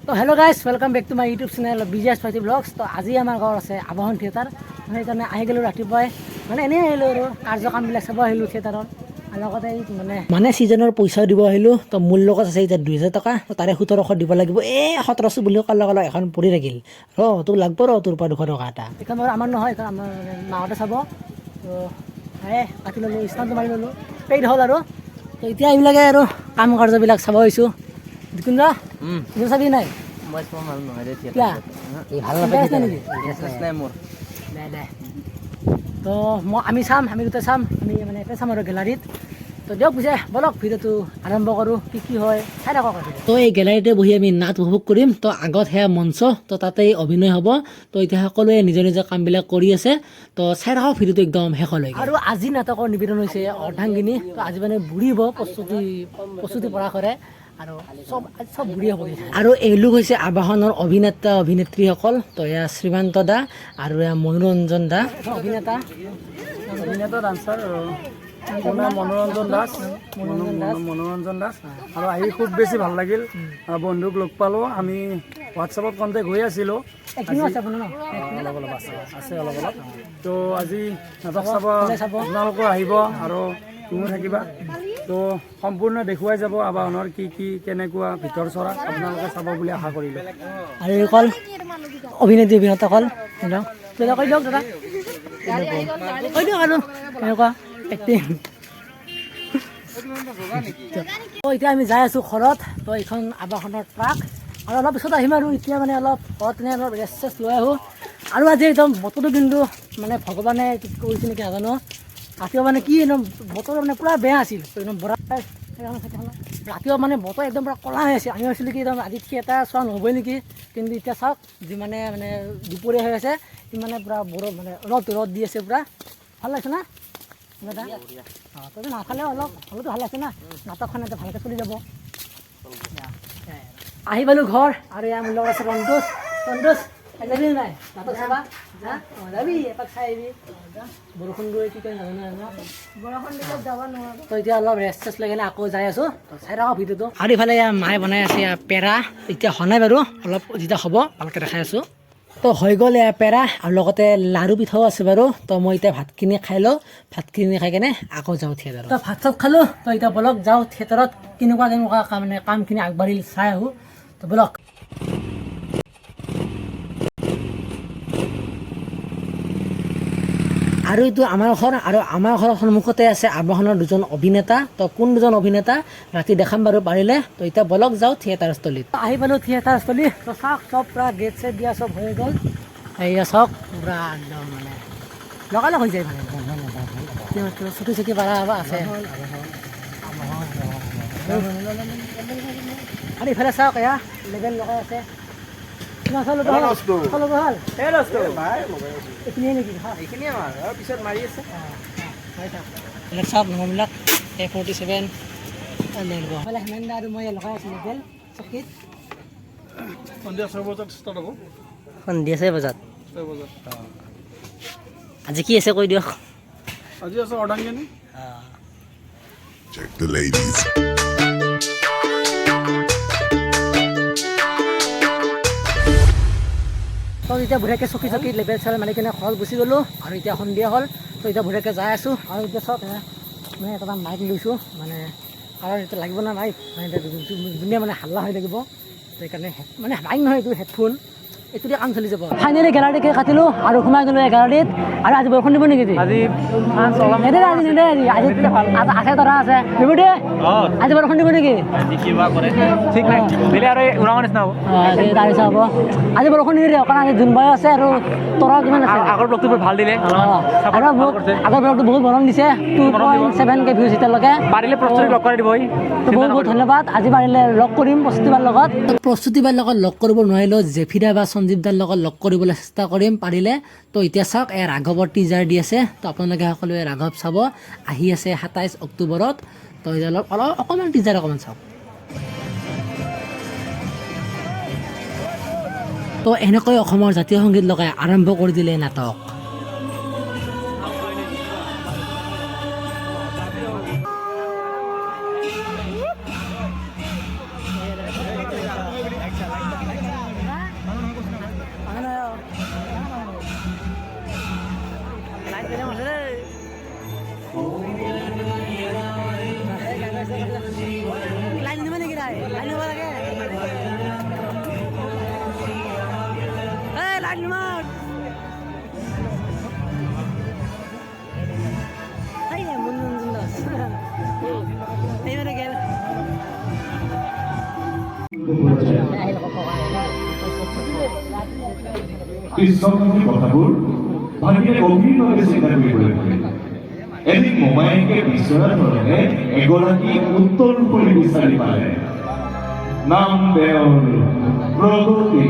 তো hello' guys welcome back to my YouTube channel বিজেছ ফাইটি ব্লগছ। তো আজি আমাৰ ঘৰত আছে আবাহন থিয়েটাৰ, সেইকাৰণে আহি গ'লোঁ ৰাতিপুৱাই, মানে এনেই আহিলোঁ আৰু কাৰ্যকামবিলাক চাব আহিলোঁ থিয়েটাৰত। আৰু লগতে মানে ছিজনৰ পইচাও দিব আহিলোঁ। তো মোৰ লগত আছে এতিয়া 2000 টকা, তাৰে 1700 দিব লাগিব। 1700 বুলি কোৱাৰ লগে লগে এখন পৰি থাকিল। তোক লাগব তোৰ পৰা 200 টকা এটা। এখন বাৰু আমাৰ নহয়, কাৰণ আমাৰ মাহঁতে চাব। তো কাটি ল'লোঁ, স্থানটো মাৰি ল'লোঁ, পেইড হ'ল আৰু। তো এতিয়া এইবিলাকে আৰু কাম কাৰ্যবিলাক চাব আহিছোঁ। দিকুঞ্জ চাবি নাই? মই চোৱা মানুহ নহয় দে কিয়া ভাল নাই মোৰ। দে তো আমি দুটাই চাম, আমি মানে এটাই চাম আৰু গেলাৰীত। তো দিয়ক পিছে বলক ভিডিঅ'টো আৰম্ভ কৰোঁ, কি হয় চাই থাকক আৰু। তো এই গেলাৰীতে বহি আমি নাট উপভোগ কৰিম। তো আগত সেয়া মঞ্চ, তো তাতেই অভিনয় হ'ব। তো এতিয়া সকলোৱে নিজৰ নিজৰ কামবিলাক কৰি আছে। তো চাই থাকক ভিডিঅ'টো একদম শেষলৈকে। আৰু আজি নাটকৰ নিবেদন হৈছে অৰ্ধাংগিনী। তো আজি মানে বুঢ়ী হ'ব, প্ৰস্তুতি পৰা কৰে আৰু চব বুঢ়ী হ'ব। আৰু এওঁলোক হৈছে আবাহনৰ অভিনেতা অভিনেত্ৰীসকল। তো এয়া শ্ৰীমান্ত দা আৰু এয়া মনোৰঞ্জন দা, অভিনেতা ডান্সাৰ মনোৰঞ্জন দাস। আৰু আহি খুব বেছি ভাল লাগিল, বন্ধুক লগ পালোঁ। আমি হোৱাটছএপত কণ্টেক্ট হৈ আছিলোঁ, অলপ অলপ আছে অলপ অলপ। তো আজি নাটক চাব আপোনালোকো আহিব আৰু তুমিও থাকিবা। তো সম্পূৰ্ণ দেখুৱাই যাব আবাহনৰ কি কেনেকুৱা ভিতৰ চৰা, আপোনালোকে চাব বুলি আশা কৰিলোঁ। আৰু এইসকল অভিনেত্ৰী অভিনেতাসকল কৈ দিয়ক দাদা, কৈ দিয়ক আৰু কেনেকুৱা এক্টিং। তো এতিয়া আমি যাই আছোঁ ঘৰত। তো এইখন আবাহনৰ ট্ৰাক, আৰু অলপ পিছত আহিম আৰু এতিয়া মানে অলপ ঘৰত এনে অলপ ৰেষ্ট চেষ্ট লৈ আহোঁ। আৰু আজি একদম বতৰটো কিন্তু মানে ভগৱানে কি কৰিছে নেকি নাজানো, ৰাতিপুৱা মানে কি একদম বতৰ মানে পূৰা বেয়া আছিল। একদম বৰা ৰাতিপুৱা মানে বতৰ একদম পূৰা ক'লা হৈ আছে। আমি ভাবিছিলোঁ কি একদম আজি থিয়েটাৰ চোৱা নহ'বই নেকি, কিন্তু এতিয়া চাওক যিমানে মানে দুপৰীয়া হৈ আছে, ইমানে পূৰা মানে ৰ'দ দি আছে পূৰা। ভাল লাগিছে না দাদা? অঁ, তই নাখালেও হ'লেতো ভাল লাগিছে না, নাটকখন এতিয়া ভালকৈ চলি যাব। আহি পালোঁ ঘৰ, আৰু ইয়াৰ মোৰ লগত আছে ৰন্তোষ যাবি নাই নাটক চাবা? যাবি এপাক চাই আহিবি। বৰষুণ গৈ কি কয় নাজানো, বৰষুণ দিলে যাব নোৱাৰো। তো এতিয়া অলপ ৰেষ্ট চেষ্ট লৈ কিনে আকৌ যাই আছোঁ। চাই থাকক ভিডিঅ'টো। আৰু ইফালে মায়ে বনাই আছে পেৰা, এতিয়া হোৱা নাই বাৰু, অলপ যেতিয়া হ'ব ভালকৈ দেখাই আছোঁ। তো হৈ গ'ল এয়া পেৰা, আৰু লগতে লাৰু পিঠাও আছে বাৰু। তো মই এতিয়া ভাতখিনি খাই লওঁ, ভাতখিনি খাই কেনে আকৌ যাওঁ থিয়েটাৰত। তো ভাত চাত খালোঁ। তো এতিয়া বলক যাওঁ থিয়েটাৰত, কেনেকুৱা কামখিনি আগবাঢ়িল চাই আহোঁ। তো বলক। আৰু এইটো আমাৰ ঘৰ, আৰু আমাৰ ঘৰৰ সন্মুখতে আছে আবাহনৰ দুজন অভিনেতা। তো কোন দুজন অভিনেতা ৰাতি দেখাম বাৰু পাৰিলে। তো এতিয়া বলক যাওঁ থিয়েটাৰস্থলীত। আহি পালোঁ থিয়েটাৰস্থলী। তো চাওক চব পূৰা গেট চেট দিয়া চব হৈ গ'ল। এয়া চাওক পূৰা একদম মানে লগালগ হৈ যায়, মানে চকী পাৰা আছে। আৰু ইফালে চাওক এয়া লেবেল লগাই আছে। চাওক নম্বৰবিলাক A47 হেমেন্দা আৰু মই লগাই আছোঁ লেবেল চকীত। সন্ধিয়া 6 বজাত ষ্টাৰ্ট হ'ব। সন্ধিয়া 6 বজাত। 6 বজাত আজি কি আছে কৈ দিয়ক। আজি আছে অৰ্ধাংগিনী। Check the ladies. তো এতিয়া বঢ়িয়াকৈ চকী লেবেল চেল মাৰি কিনে ঘৰত গুচি গ'লোঁ। আৰু এতিয়া সন্ধিয়া হ'ল। তো এতিয়া বঢ়িয়াকৈ যাই আছোঁ। আৰু এতিয়া চাওক মানে এটা মাইক লৈছোঁ, মানে কাৰণ এতিয়া লাগিব না মাইক, মানে ধুনীয়া মানে হাল্লা হৈ থাকিব। সেইকাৰণে মানে মাইক নহয়, এইটো হেডফোন, এইটোতে কাম চলি যাব। ফাইনেলি গেলাৰীকে কাটিলোঁ আৰু সোমাই গ'লোঁ এই গেলাৰীত। আৰু আজি বৰষুণ দিব নেকি? আজি আছে তৰা আছে দিব দে। আজি বৰষুণ দিব নেকি? ঠিক নাই, দিলে আৰু উৰাঙৰ নিচিনা হ'ব। হ'ব আজি বৰষুণ নিদিয়ে, কাৰণ আজি জুন বায়ু আছে আৰু তৰা কিমান আছে। আগৰ ব্লগটো ভাল দিলে, আগৰ ব্লগটো বহুত মৰম দিছে। 2.7K ভিউজ এতিয়ালৈকে। পাৰিলে প্ৰস্তুতি লগ কৰাই দিবহি। বহুত বহুত ধন্যবাদ। আজি পাৰিলে লগ কৰিম প্ৰস্তুতিবাৰ লগত। প্ৰস্তুতিবাৰ লগত লগ কৰিব নোৱাৰিলেও জেফিদা বা সঞ্জীৱ দাৰ লগত লগ কৰিবলৈ চেষ্টা কৰিম পাৰিলে। তো এতিয়া চাওক এই ৰাঘৱৰ টিজাৰ দি আছে। তো আপোনালোকে সকলোৱে ৰাঘৱ চাব, আহি আছে 27 অক্টোবৰত। তো এতিয়া অকণমান টিজাৰ অকণমান চাওক। তো এনেকৈ অসমৰ জাতীয় সংগীত লগাই আৰম্ভ কৰি দিলে নাটক। কৃষ্ণকান্তি কথাবোৰ ভাগিনে গভীৰভাৱে চিন্তা কৰিবলৈ ধৰিলে। এদিন মোমায়েকে বিচৰা ধৰণে এগৰাকী উত্তৰসূৰী বিচাৰি পালে। নাম তেওঁৰ প্ৰগতি।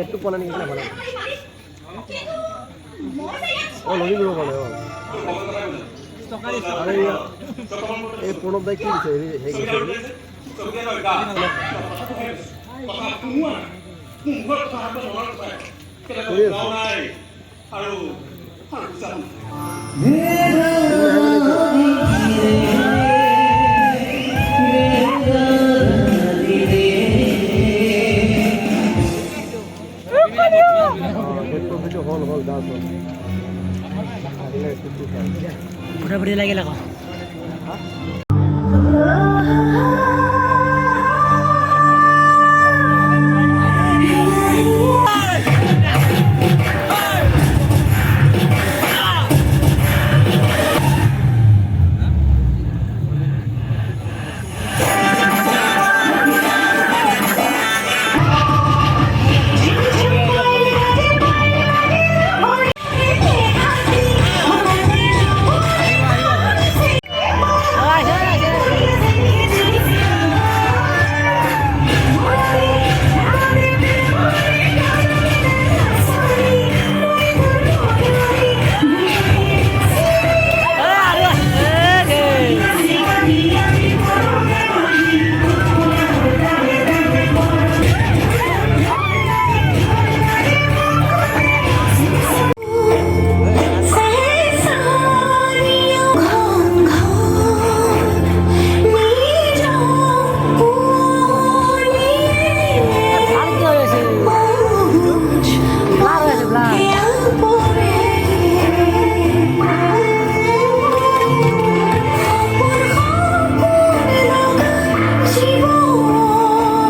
লগটো পোৱা নাই নেকি বনাব অঁ লগি দিব পালে অঁ আৰু এই প্ৰণৱ দাই কি দিছে হেৰি পুৰা পুৰি লাগিল আকৌ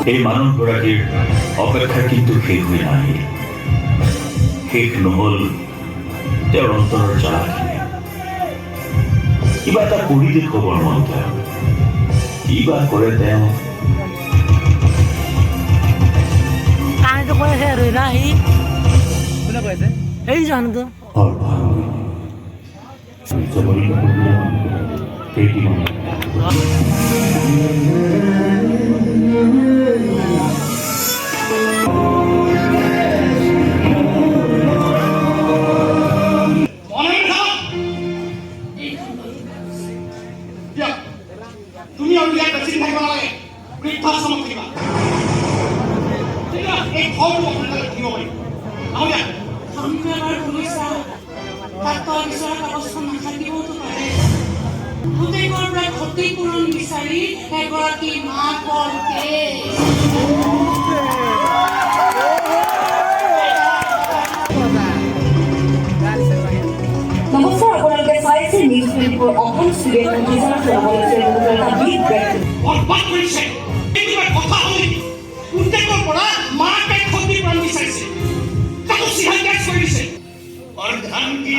এই মানুহগৰাকীৰ অপেক্ষা কিন্তু শেষ হৈ নাহিল শেষ নহ'ল তেওঁৰ অন্তৰৰ জ্বালাখিনি কিবা এটা কৰি দেখুৱাবৰ মন তেওঁ কিবা কৰে তেওঁ কাহিনীটো কৈ আছে আৰু না সি কোনে কৈ আছে এই জানোতো তুমি আৰু ইয়াত বেছি থাকিব নালাগে বৃদ্ধাশ্ৰমত থাকিবা এই ঘৰটো আপোনালোকে থাকিব পাৰিব নহ'লে সংসাৰৰ সমস্যা তাত বিচৰা কাগজখন নাথাকিবওতো পাৰে গোটেইবোৰ প্ৰায় ক্ষতিপূৰণ বিচাৰি এগৰাকী মাকৰ কেছ নমস্কাৰ আপোনালোকে চাইছে নিউজ 24 অসম ষ্টুডেণ্ট অফিচাৰ বৰবাদ কৰিছে এইটো কথা হ'ল পুতেকৰ পৰা মাকে ক্ষতিপূৰণ বিচাৰিছে তাকো চিহাল টেক্স কৰি দিছে অৰ্ধাংগী